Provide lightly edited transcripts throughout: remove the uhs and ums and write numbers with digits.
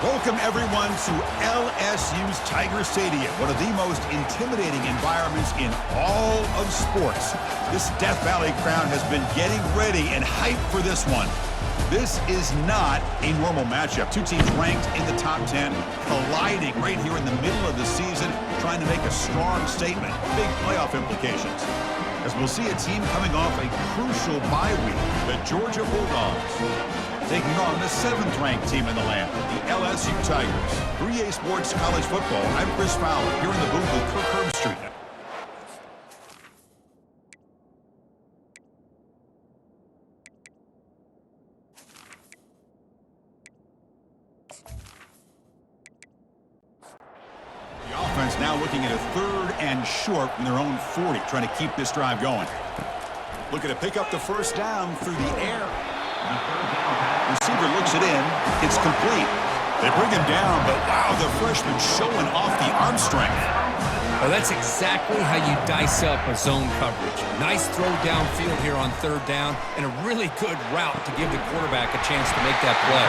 Welcome, everyone, to LSU's Tiger Stadium, one of the most intimidating environments in all of sports. This Death Valley crowd has been getting ready and hyped for this one. This is not a normal matchup. Two teams ranked in the top 10, colliding right here in the middle of the season, trying to make a strong statement. Big playoff implications. As we'll see a team coming off a crucial bye week, the Georgia Bulldogs, taking on the 7th-ranked team in the land, the LSU Tigers. 3A Sports College Football. I'm Chris Fowler, here in the booth with Kirk Herbstreit. The offense now looking at a 3rd and short from their own 40, trying to keep this drive going. Looking to pick up the first down through the air. Receiver looks it in. It's complete. They bring him down, but wow, the freshman showing off the arm strength. Well, that's exactly how you dice up a zone coverage. Nice throw downfield here on 3rd down, and a really good route to give the quarterback a chance to make that play.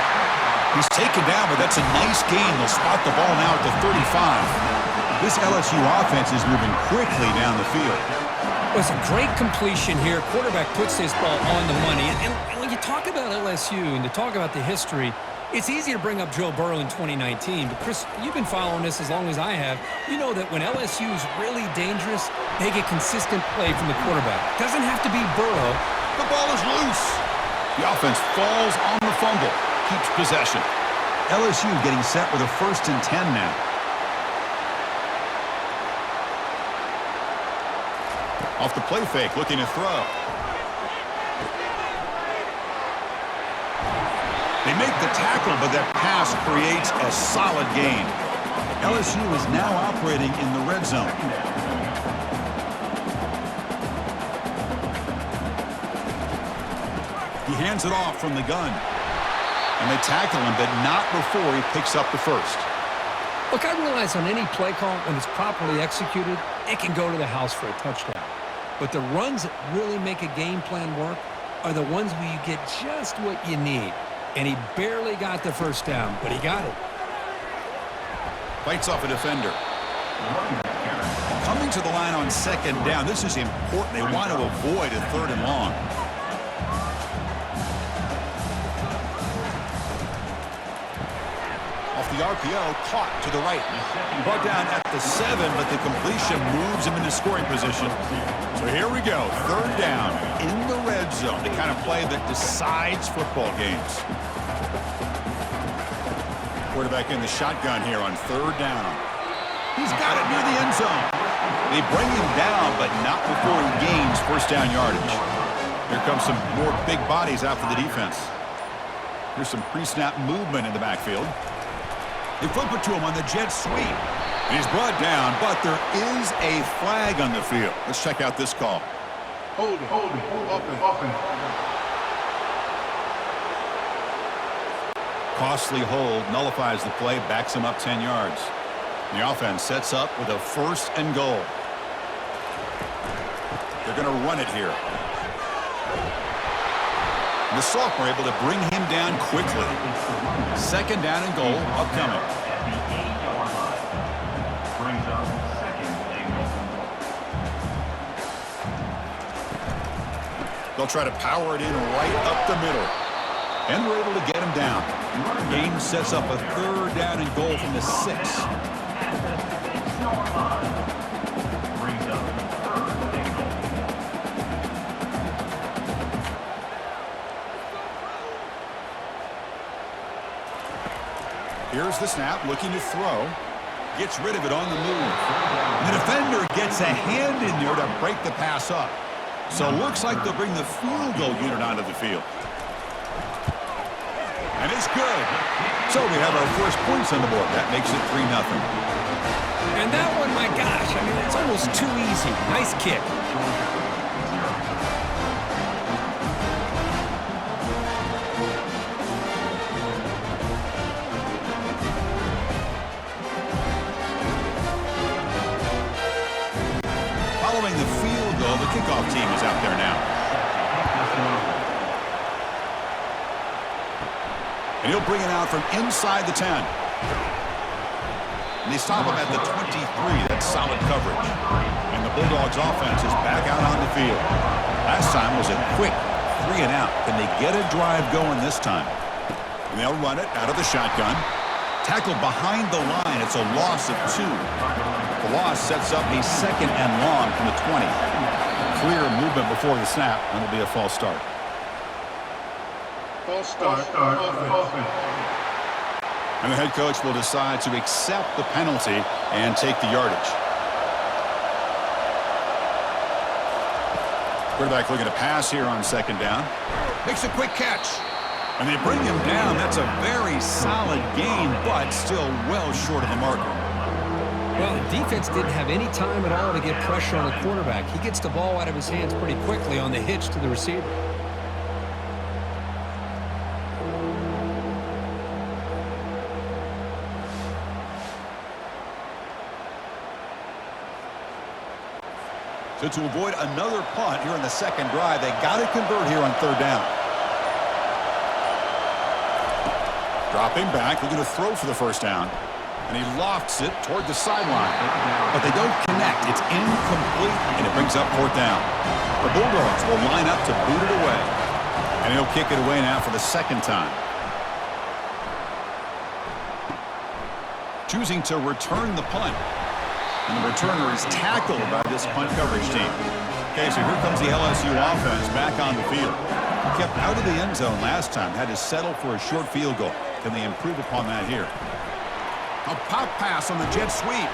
He's taken down, but that's a nice gain. They'll spot the ball now at the 35. This LSU offense is moving quickly down the field. Well, it's a great completion here. Quarterback puts this ball on the money. And when you talk about LSU and to talk about the history, it's easy to bring up Joe Burrow in 2019. But, Chris, you've been following this as long as I have. You know that when LSU is really dangerous, they get consistent play from the quarterback. Doesn't have to be Burrow. The ball is loose. The offense falls on the fumble. Keeps possession. LSU getting set with a 1st and 10 now. Off the play fake, looking to throw. They make the tackle, but that pass creates a solid gain. LSU is now operating in the red zone. He hands it off from the gun. And they tackle him, but not before he picks up the first. Look, I realize on any play call, when it's properly executed, it can go to the house for a touchdown. But the runs that really make a game plan work are the ones where you get just what you need. And he barely got the first down, but he got it. Fights off a defender. Coming to the line on 2nd down. This is important. They want to avoid a 3rd and long. Off the RPO, caught to the right. Brought down at the 7, but the completion moves him into scoring position. So here we go, 3rd down in the red zone, the kind of play that decides football games. Quarterback in the shotgun here on 3rd down. He's got it near the end zone. They bring him down, but not before he gains 1st down yardage. Here comes some more big bodies after the defense. Here's some pre-snap movement in the backfield. They flip it to him on the jet sweep. He's brought down, but there is a flag on the field. Let's check out this call. Hold it, open. Costly hold, nullifies the play, backs him up 10 yards. The offense sets up with a 1st and goal. They're going to run it here. The sophomore able to bring him down quickly. 2nd down and goal, upcoming. They'll try to power it in right up the middle. And we're able to get him down. Game sets up a 3rd down and goal from the 6. Here's the snap, looking to throw. Gets rid of it on the move. The defender gets a hand in there to break the pass up. So it looks like they'll bring the field goal unit onto the field. And it's good. So we have our first points on the board. That makes it 3-0. And that one, my gosh, I mean, it's almost too easy. Nice kick. Following the field goal, the kickoff team is out there now. And he'll bring it out from inside the 10. And they stop him at the 23. That's solid coverage. And the Bulldogs offense is back out on the field. Last time was a quick 3 and out. Can they get a drive going this time? And they'll run it out of the shotgun. Tackled behind the line. It's a loss of 2. The loss sets up a 2nd and long from the 20. Clear movement before the snap. And it'll be a false start. False start. Offense. And the head coach will decide to accept the penalty and take the yardage. Quarterback looking to pass here on 2nd down. Makes a quick catch. And they bring him down. That's a very solid gain, but still well short of the marker. Well, the defense didn't have any time at all to get pressure on the quarterback. He gets the ball out of his hands pretty quickly on the hitch to the receiver. So to avoid another punt here in the 2nd drive, they got to convert here on 3rd down. Dropping back, looking to throw for the 1st down. And he lofts it toward the sideline. But they don't connect. It's incomplete, and it brings up 4th down. The Bulldogs will line up to boot it away. And he'll kick it away now for the 2nd time. Choosing to return the punt. And the returner is tackled by this punt coverage team. Okay, so here comes the LSU offense back on the field. Kept out of the end zone last time. Had to settle for a short field goal. Can they improve upon that here? A pop pass on the jet sweep.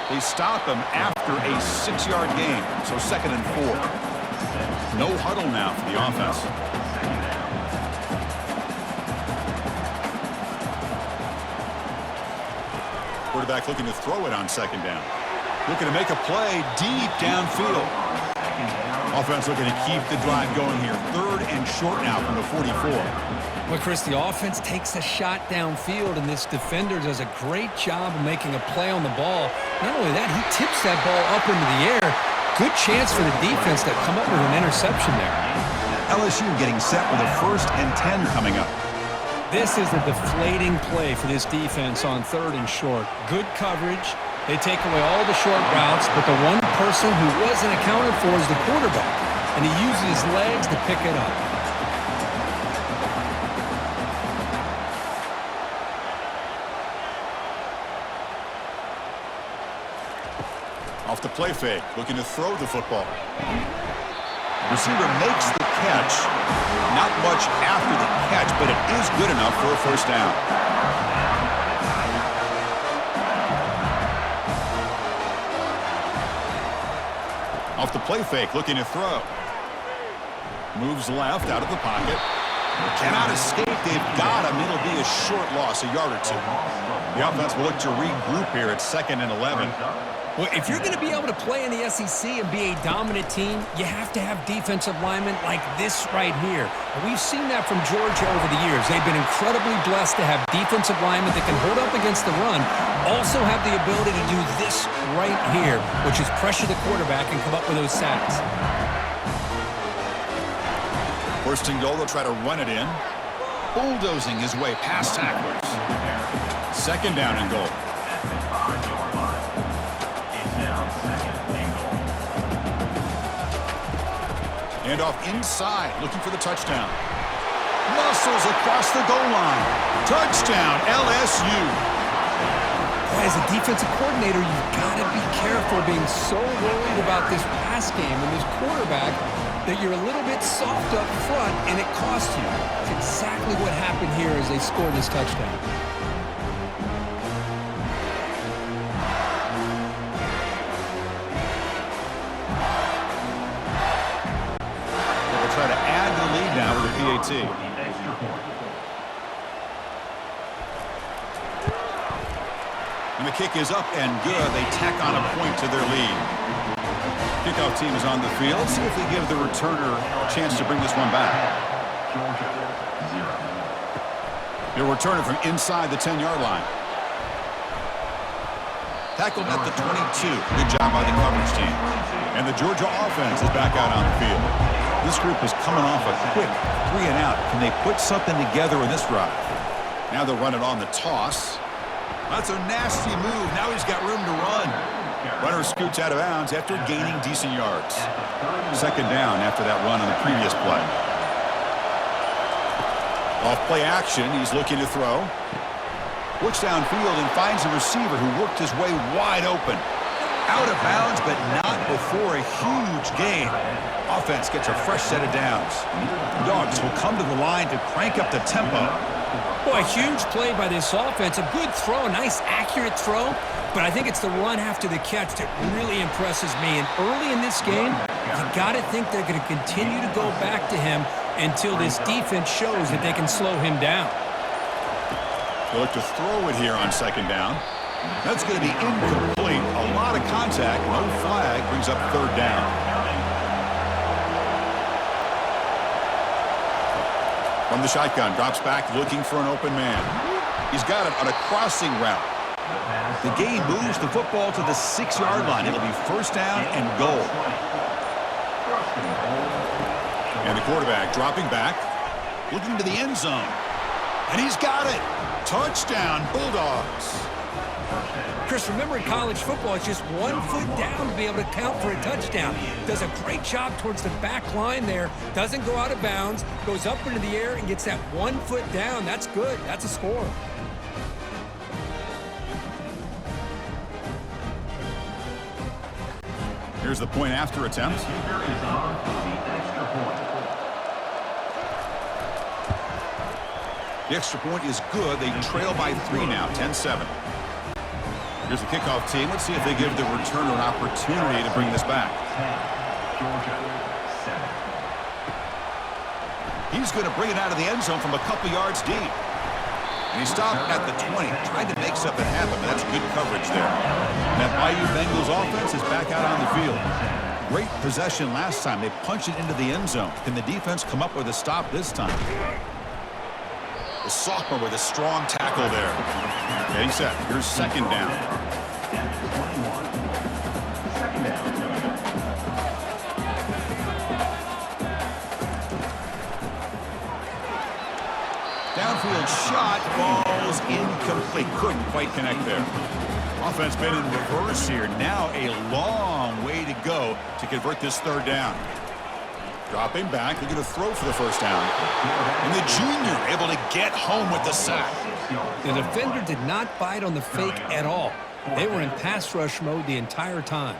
They stop him after a 6-yard gain. So 2nd and 4. No huddle now for the offense. Quarterback looking to throw it on 2nd down. Looking to make a play deep downfield. Offense looking to keep the drive going here. 3rd and short now from the 44. Well, Chris, the offense takes a shot downfield, and this defender does a great job of making a play on the ball. Not only that, he tips that ball up into the air. Good chance for the defense to come up with an interception there. LSU getting set with a 1st and 10 coming up. This is a deflating play for this defense on 3rd and short. Good coverage. They take away all the short routes, but the one person who wasn't accounted for is the quarterback, and he uses his legs to pick it up. Off the play fake, looking to throw the football. Receiver makes the catch. Not much after the catch, but it is good enough for a 1st down. Off the play fake, looking to throw. Moves left out of the pocket. Cannot escape. They've got him. It'll be a short loss, a yard or 2. The offense will look to regroup here at 2nd and 11. Well, if you're going to be able to play in the SEC and be a dominant team, you have to have defensive linemen like this right here. And we've seen that from Georgia over the years. They've been incredibly blessed to have defensive linemen that can hold up against the run, also have the ability to do this right here, which is pressure the quarterback and come up with those sacks. 1st and goal, they'll try to run it in. Bulldozing his way past tacklers. 2nd down and goal. And off inside, looking for the touchdown. Muscles across the goal line. Touchdown, LSU. Boy, as a defensive coordinator, you've got to be careful being so worried about this pass game and this quarterback that you're a little bit soft up front, and it costs you. It's exactly what happened here as they scored this touchdown. Try to add the lead now with a PAT. And the kick is up and good. They tack on a point to their lead. Kickoff team is on the field. See if they give the returner a chance to bring this one back. He'll return it from inside the 10-yard line. Tackled at the 22. Good job by the coverage team. And the Georgia offense is back out on the field. This group is coming off a quick 3 and out. Can they put something together in this drive? Now they'll run it on the toss. That's a nasty move. Now he's got room to run. Runner scoots out of bounds after gaining decent yards. Second down after that run on the previous play. Off play action, he's looking to throw. Looks downfield and finds a receiver who worked his way wide open. Out of bounds, but not before a huge gain. Offense gets a fresh set of downs. Dogs will come to the line to crank up the tempo. Boy, a huge play by this offense. A good throw, a nice accurate throw. But I think it's the run after the catch that really impresses me. And early in this game, you got to think they're going to continue to go back to him until this defense shows that they can slow him down. They'll look to throw it here on second down. That's going to be incomplete. A lot of contact. No flag. Brings up third down. From the shotgun, drops back looking for an open man. He's got it on a crossing route. The game moves the football to the 6-yard line. It'll be first down and goal. And the quarterback dropping back, looking to the end zone. And he's got it. Touchdown, Bulldogs. Chris, remember in college football, it's just 1 foot down to be able to count for a touchdown. Does a great job towards the back line there. Doesn't go out of bounds. Goes up into the air and gets that 1 foot down. That's good. That's a score. Here's the point after attempt. The extra point is good. They trail by 3 now, 10-7. Here's the kickoff team. Let's see if they give the returner an opportunity to bring this back. He's going to bring it out of the end zone from a couple yards deep. And he stopped at the 20, trying to make something happen, but that's good coverage there. And that Bayou Bengals offense is back out on the field. Great possession last time. They punched it into the end zone. Can the defense come up with a stop this time? The sophomore with a strong tackle there. Getting set. Here's second down. Downfield shot falls incomplete. Couldn't quite connect there. Offense been in reverse here. Now a long way to go to convert this third down. Dropping back, they're going to throw for the first down. And the junior able to get home with the sack. The defender did not bite on the fake at all. They were in pass rush mode the entire time.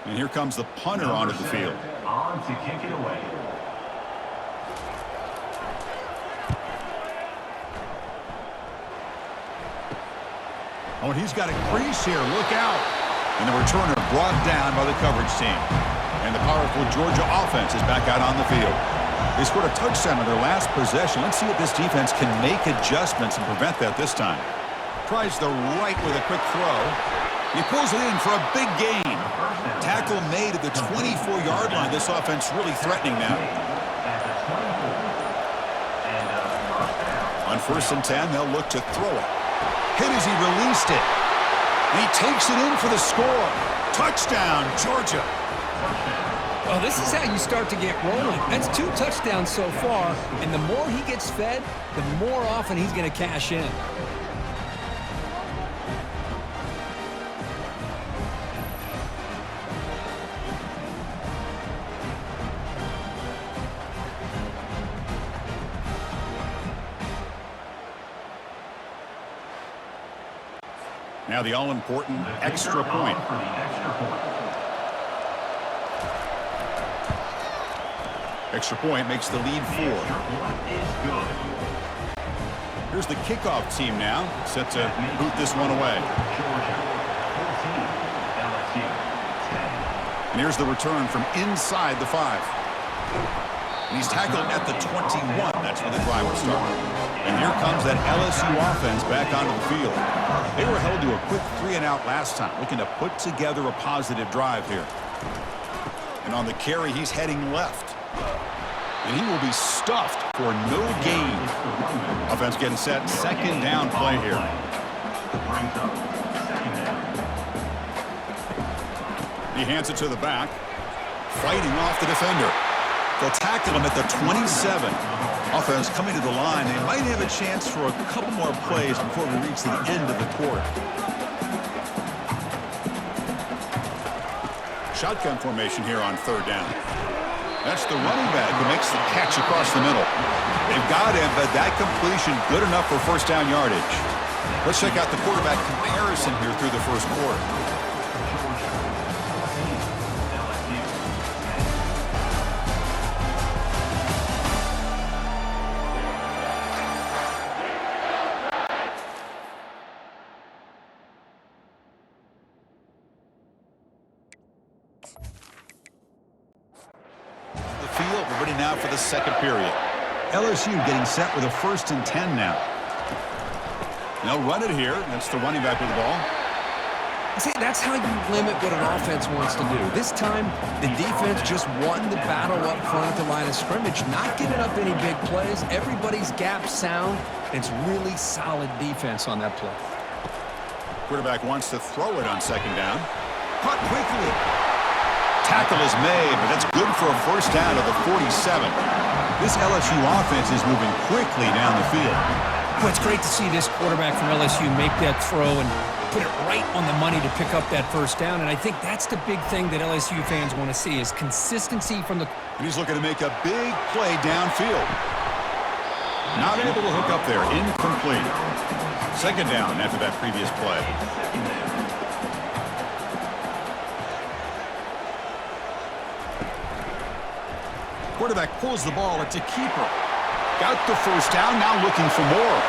And here comes the punter onto the field. On to kick it away. Oh, and he's got a crease here. Look out. And the returner brought down by the coverage team. And the powerful Georgia offense is back out on the field. They scored a touchdown on their last possession. Let's see if this defense can make adjustments and prevent that this time. Tries the right with a quick throw. He pulls it in for a big gain. Tackle made at the 24-yard line. This offense really threatening now. On 1st and 10, they'll look to throw it. Hit as he released it. And he takes it in for the score. Touchdown, Georgia. Well, this is how you start to get rolling. That's 2 touchdowns so far, and the more he gets fed, the more often he's going to cash in. Now the all-important extra point. Extra point makes the lead 4. Here's the kickoff team now, set to boot this one away. And here's the return from inside the 5. And he's tackled at the 21. That's where the drive will start. And here comes that LSU offense back onto the field. They were held to a quick 3-and-out last time, looking to put together a positive drive here. And on the carry, he's heading left. And he will be stuffed for no gain. Offense getting set. Second down play here. He hands it to the back. Fighting off the defender. They'll tackle him at the 27. Offense coming to the line. They might have a chance for a couple more plays before we reach the end of the quarter. Shotgun formation here on third down. That's the running back who makes the catch across the middle. They've got him, but that completion good enough for first down yardage. Let's check out the quarterback comparison here through the first quarter. We're ready now for the second period. LSU getting set with a 1st and 10 now. They'll run it here. That's the running back with the ball. See, that's how you limit what an offense wants to do. This time, the defense just won the battle up front at the line of scrimmage, not giving up any big plays. Everybody's gap sound. It's really solid defense on that play. Quarterback wants to throw it on second down. Caught quickly. Tackle is made, but that's good for a first down to the 47. This LSU offense is moving quickly down the field. Well, it's great to see this quarterback from LSU make that throw and put it right on the money to pick up that first down. And I think that's the big thing that LSU fans want to see is consistency from the... And he's looking to make a big play downfield. Not able to hook up there. Incomplete. Second down after that previous play. Quarterback pulls the ball. It's a keeper. Got the first down, now looking for more.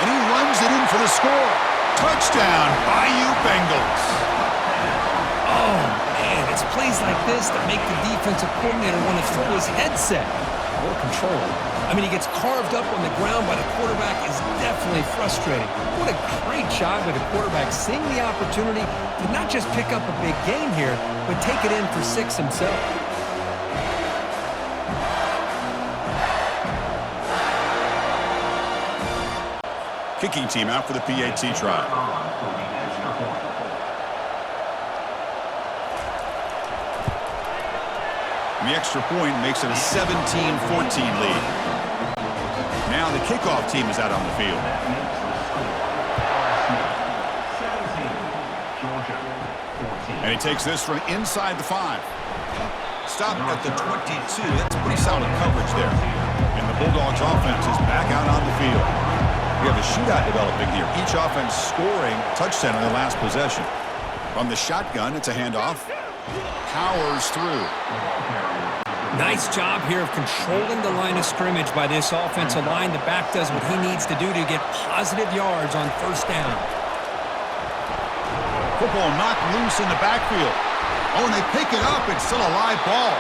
And he runs it in for the score. Touchdown, Bayou Bengals. Oh, man, it's plays like this that make the defensive coordinator want to throw his headset. More control. I mean, he gets carved up on the ground by the quarterback is definitely frustrating. What a great job by the quarterback seeing the opportunity to not just pick up a big gain here, but take it in for 6 himself. Kicking team out for the PAT try. And the extra point makes it a 17-14 lead. Now the kickoff team is out on the field. And he takes this from inside the 5. Stop at the 22. That's pretty solid coverage there. And the Bulldogs offense is back out on the field. We have a shootout developing here. Each offense scoring a touchdown on their last possession. From the shotgun, it's a handoff. Powers through. Nice job here of controlling the line of scrimmage by this offensive line. The back does what he needs to do to get positive yards on first down. Football knocked loose in the backfield. Oh, and they pick it up. It's still a live ball.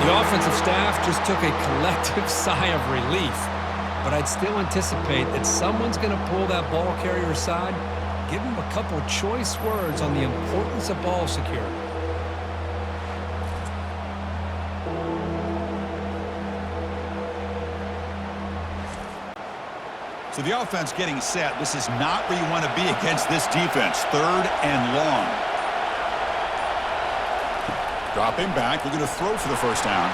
The offensive staff just took a collective sigh of relief. But I'd still anticipate that someone's going to pull that ball carrier aside, give him a couple choice words on the importance of ball security. So the offense getting set. This is not where you want to be against this defense. 3rd and long. Dropping back. We're going to throw for the first down.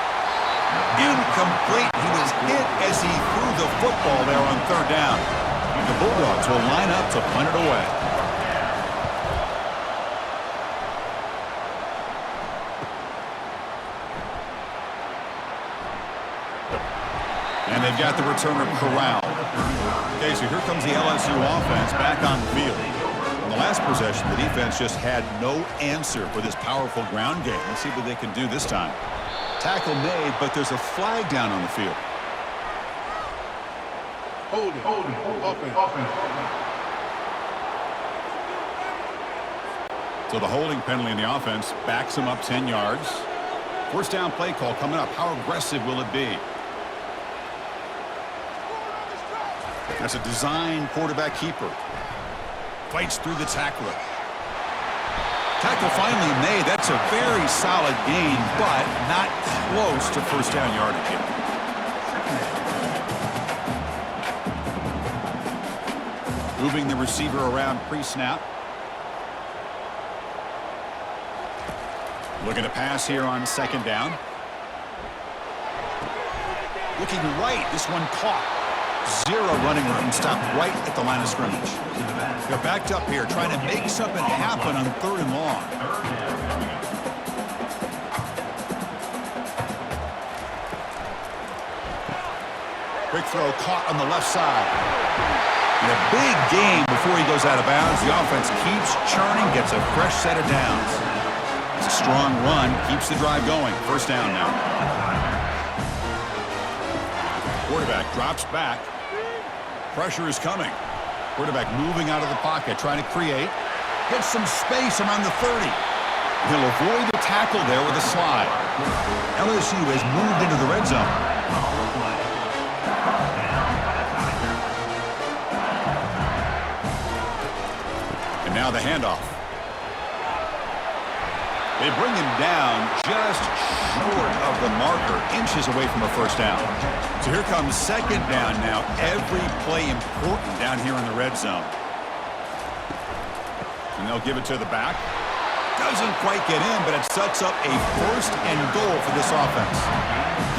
Incomplete. He was hit as he threw the football there on 3rd down. The Bulldogs will line up to punt it away. And they've got the returner corralled. Okay, so here comes the LSU offense back on the field. In the last possession, the defense just had no answer for this powerful ground game. Let's see what they can do this time. Tackle made, but there's a flag down on the field. Hold it, offense. So the holding penalty in the offense backs him up 10 yards. First down play call coming up. How aggressive will it be? That's a design quarterback keeper. Fights through the tackler. Tackle finally made. That's a very solid gain, but not close to first down yardage yet. Moving the receiver around pre-snap. Looking to pass here on second down. Looking right. This one caught. Zero running room. Stopped right at the line of scrimmage. They're backed up here trying to make something happen on third and long. Quick throw caught on the left side. And a big gain before he goes out of bounds. The offense keeps churning, gets a fresh set of downs. It's a strong run, keeps the drive going. First down now. Quarterback drops back. Pressure is coming. Quarterback moving out of the pocket, trying to create. Gets some space around the 30. He'll avoid the tackle there with a slide. LSU has moved into the red zone. Now the handoff. They bring him down just short of the marker, inches away from a first down. So here comes second down now. Every play important down here in the red zone. And they'll give it to the back. Doesn't quite get in, but it sets up a first and goal for this offense.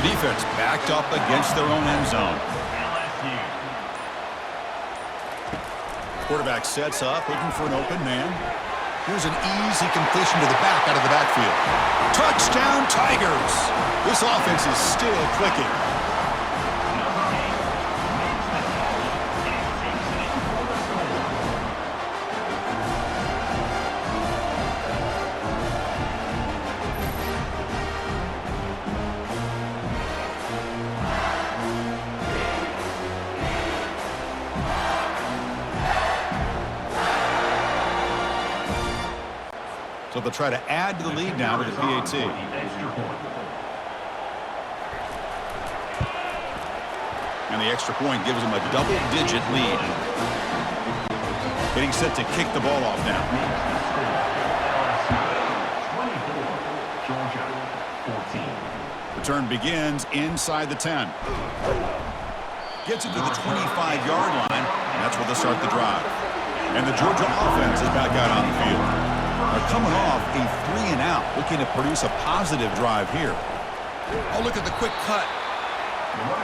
The defense backed up against their own end zone. Quarterback sets up, looking for an open man. Here's an easy completion to the back out of the backfield. Touchdown, Tigers! This offense is still clicking. So they'll try to add to the lead now with the PAT. And the extra point gives them a double-digit lead. Getting set to kick the ball off now. Return begins inside the 10. Gets it to the 25-yard line, and that's where they'll start the drive. And the Georgia offense is back out on the field. They're coming off a 3-and-out, looking to produce a positive drive here. Oh, look at the quick cut.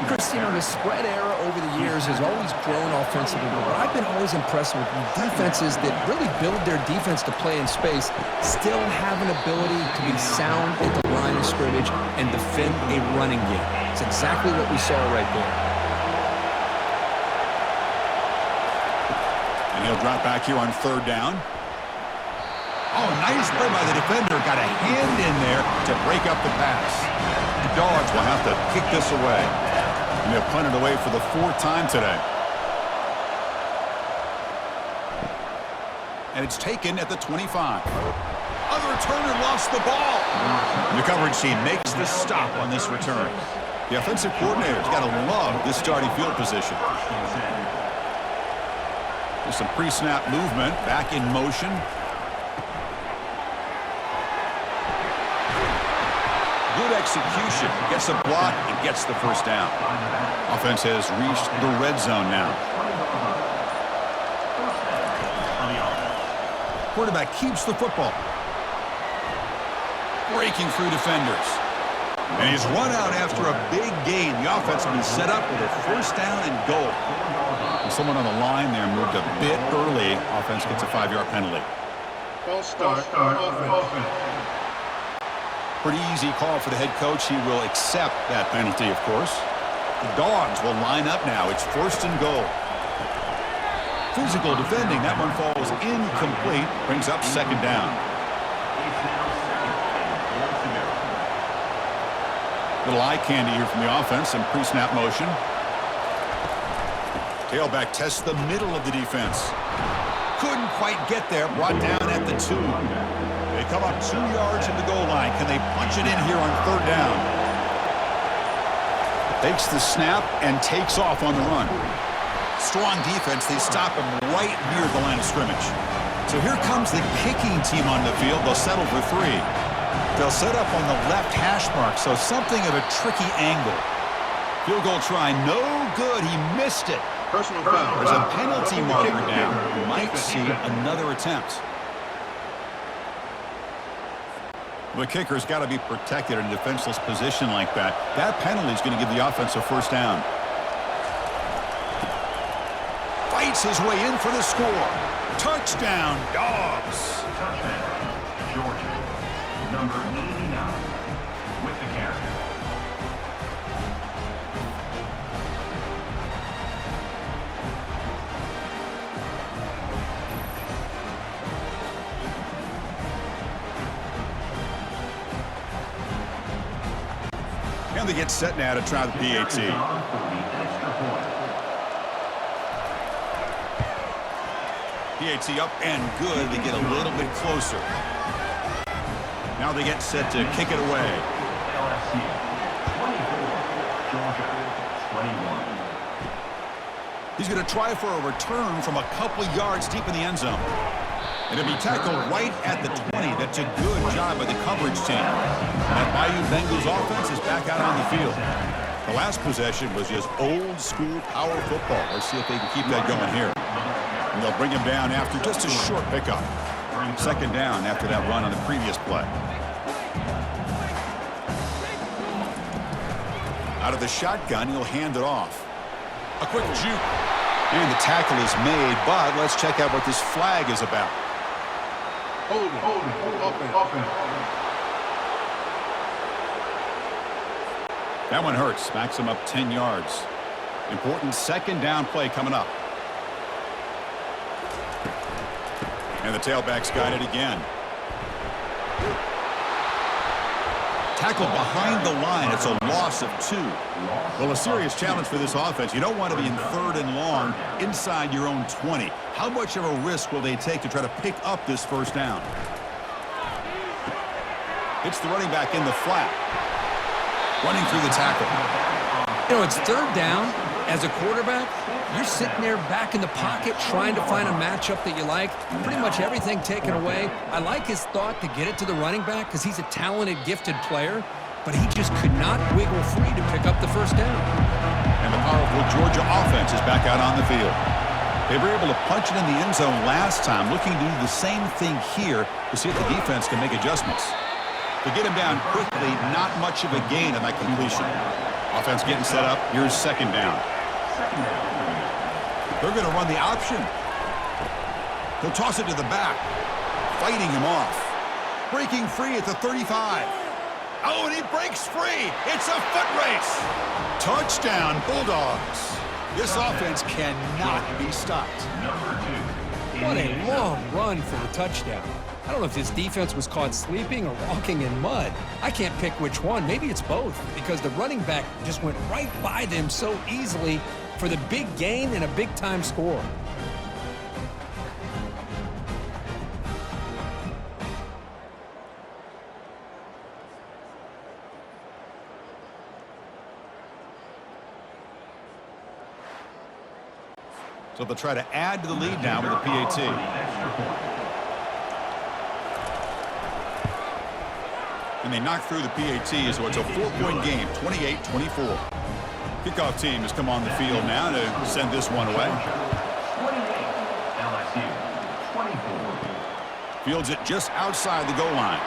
Chris, the spread era over the years has always grown offensively, but I've been always impressed with defenses that really build their defense to play in space, still have an ability to be sound at the line of scrimmage and defend a running game. It's exactly what we saw right there. And he'll drop back here on third down. Oh, nice play by the defender. Got a hand in there to break up the pass. The Dogs will have to kick this away. And they'll punt it away for the fourth time today. And it's taken at the 25. Other returner lost the ball. And the coverage team makes the stop on this return. The offensive coordinator's got to love this starting field position. There's some pre-snap movement. Back in motion. Good execution, gets a block, and gets the first down. Offense has reached the red zone now. Quarterback keeps the football. Breaking through defenders. And he's run out after a big gain. The offense will be set up with a first down and goal. And someone on the line there moved a bit early. Offense gets a 5-yard penalty. False start. Offense. Pretty easy call for the head coach. He will accept that penalty, of course. The Dogs will line up now. It's first and goal. Physical defending. That one falls incomplete. Brings up second down. Little eye candy here from the offense and pre-snap motion. Tailback tests the middle of the defense. Couldn't quite get there. Brought down at the 2. They come up 2 yards in the goal line. Can they punch it in here on third down? Takes the snap and takes off on the run. Strong defense. They stop him right near the line of scrimmage. So here comes the kicking team on the field. They'll settle for 3. They'll set up on the left hash mark, so something of a tricky angle. Field goal try, no good. He missed it. Personal foul. There's a penalty marker down. We might see another attempt. The kicker's got to be protected in a defenseless position like that. That penalty is going to give the offense a first down. Fights his way in for the score. Touchdown, Dogs. Touchdown, Georgia. Number 89 with the carry. And they get set now to try the PAT. PAT up and good. They get a little bit closer. Now they get set to kick it away. LSU 24, Georgia 21. He's going to try for a return from a couple yards deep in the end zone. And it'll be tackled right at the 20. That's a good job by the coverage team. That Bayou Bengals offense is back out on the field. The last possession was just old school power football. Let's see if they can keep that going here. And they'll bring him down after just a short pickup. Second down after that run on the previous play. Out of the shotgun, he'll hand it off. A quick juke. And the tackle is made, but let's check out what this flag is about. Open. That one hurts. Backs him up 10 yards. Important second down play coming up. And the tailback's got it again. Tackled behind the line. It's a loss of 2. Well, a serious challenge for this offense. You don't want to be in 3rd and long inside your own 20. How much of a risk will they take to try to pick up this first down? It's the running back in the flat. Running through the tackle. You know, it's 3rd down. As a quarterback, you're sitting there back in the pocket trying to find a matchup that you like. Pretty much everything taken away. I like his thought to get it to the running back because he's a talented, gifted player, but he just could not wiggle free to pick up the first down. And the powerful Georgia offense is back out on the field. They were able to punch it in the end zone last time, looking to do the same thing here to see if the defense can make adjustments. To get him down quickly, not much of a gain on that completion. Offense getting set up. Here's second down. They're going to run the option. He'll toss it to the back. Fighting him off. Breaking free at the 35. Oh, and he breaks free. It's a foot race. Touchdown, Bulldogs. This offense cannot be stopped. What a long run for the touchdown. I don't know if this defense was caught sleeping or walking in mud. I can't pick which one. Maybe it's both because the running back just went right by them so easily for the big gain and a big-time score. So they'll try to add to the lead now with a PAT. And they knock through the PAT, so it's a 4-point game, 28-24. Kickoff team has come on the field now to send this one away. 28, LSU 24. Fields it just outside the goal line.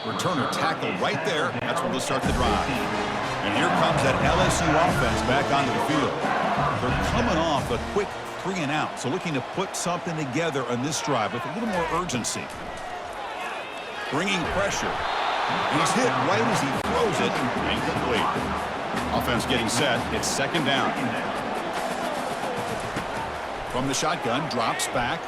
Returner tackle right there. That's where they'll start the drive. And here comes that LSU offense back onto the field. They're coming off a quick 3-and-out, so looking to put something together on this drive with a little more urgency. Bringing pressure. He's hit right as he throws it. Incomplete. Offense getting set. It's second down. From the shotgun, drops back.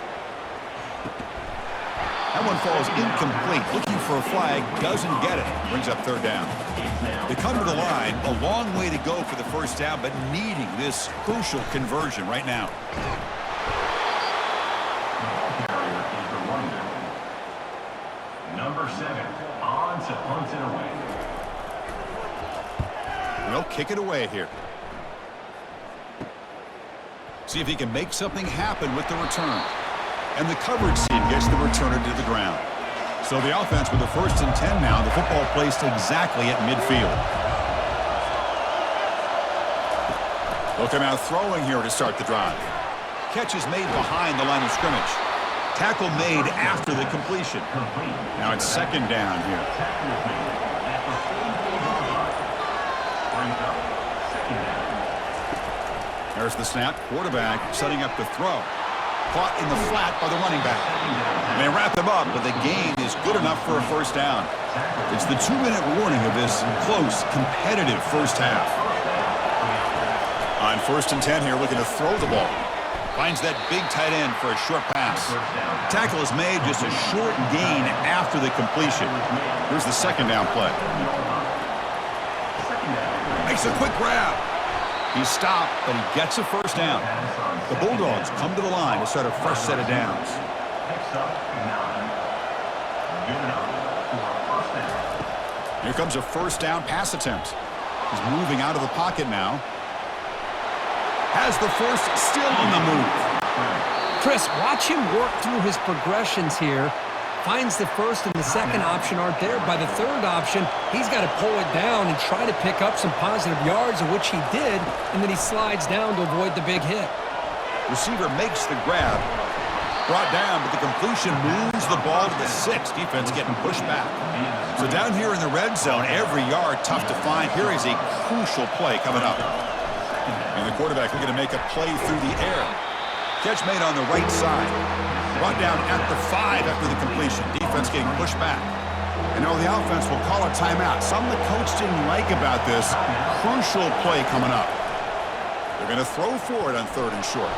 That one falls incomplete. Looking for a flag, doesn't get it. Brings up third down. They come to the line, a long way to go for the first down, but needing this crucial conversion right now. Number 7, on to punt it away. They'll kick it away here. See if he can make something happen with the return. And the coverage team gets the returner to the ground. So the offense with a 1st and 10 now. The football placed exactly at midfield. They'll come out throwing here to start the drive. Catch is made behind the line of scrimmage. Tackle made after the completion. Now it's second down here. There's the snap. Quarterback setting up the throw. Caught in the flat by the running back. They wrap him up, but the gain is good enough for a first down. It's the 2-minute warning of this close, competitive first half. On 1st and 10 here, looking to throw the ball. Finds that big tight end for a short pass. Tackle is made, just a short gain after the completion. Here's the second down play. Makes a quick grab. He's stopped, but he gets a first down. The Bulldogs come to the line to start a fresh set of downs. Here comes a first down pass attempt. He's moving out of the pocket now. Has the first, still on the move. Chris, watch him work through his progressions here. Finds the first and the second option aren't there. By the third option, he's got to pull it down and try to pick up some positive yards, of which he did, and then he slides down to avoid the big hit. Receiver makes the grab. Brought down, but the completion moves the ball to the 6. Defense getting pushed back. So down here in the red zone, every yard tough to find. Here is a crucial play coming up. And the quarterback looking to make a play through the air. Catch made on the right side. Brought down at the 5 after the completion. Defense getting pushed back. And now the offense will call a timeout. Something the coach didn't like about this. Crucial play coming up. They're going to throw for it on 3rd and short.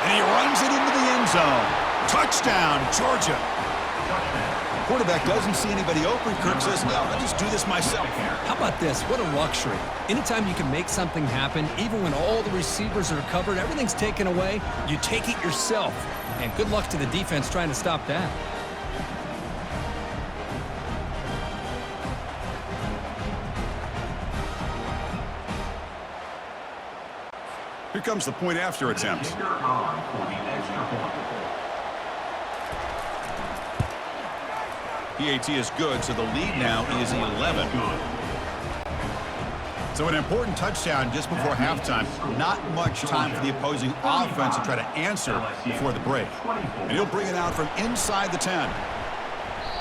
And he runs it into the end zone. Touchdown, Georgia. Quarterback doesn't see anybody open. Kirk says, no, I'll just do this myself. How about this? What a luxury. Anytime you can make something happen, even when all the receivers are covered, everything's taken away, you take it yourself. And good luck to the defense trying to stop that. Here comes the point after attempt. PAT is good, so the lead now is 11. So an important touchdown just before halftime. Not much time for the opposing offense to try to answer before the break. And he'll bring it out from inside the 10.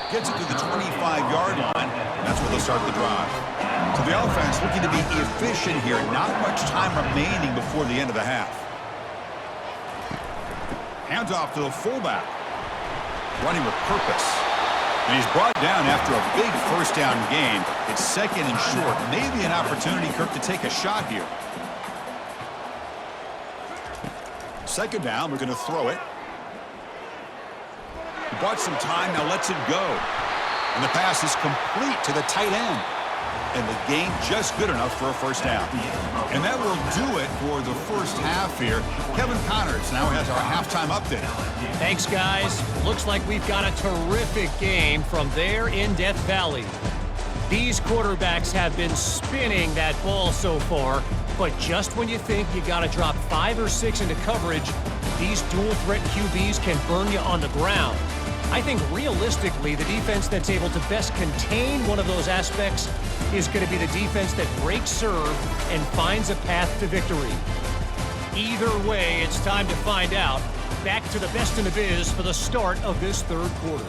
Gets it to the 25-yard line. That's where they'll start the drive. So the offense looking to be efficient here. Not much time remaining before the end of the half. Hands off to the fullback. Running with purpose. And he's brought down after a big first down gain. It's 2nd and short. Maybe an opportunity, Kirk, to take a shot here. 2nd down, we're going to throw it. He bought some time, now lets it go. And the pass is complete to the tight end. And the gain just good enough for a first down. And that will do it for the first half here. Kevin Connors now has our halftime update. Thanks, guys. Looks like we've got a terrific game from there in Death Valley. These quarterbacks have been spinning that ball so far, but just when you think you got to drop 5 or 6 into coverage, these dual-threat QBs can burn you on the ground. I think realistically, the defense that's able to best contain one of those aspects is going to be the defense that breaks serve and finds a path to victory. Either way, it's time to find out. Back to the best in the biz for the start of this 3rd quarter.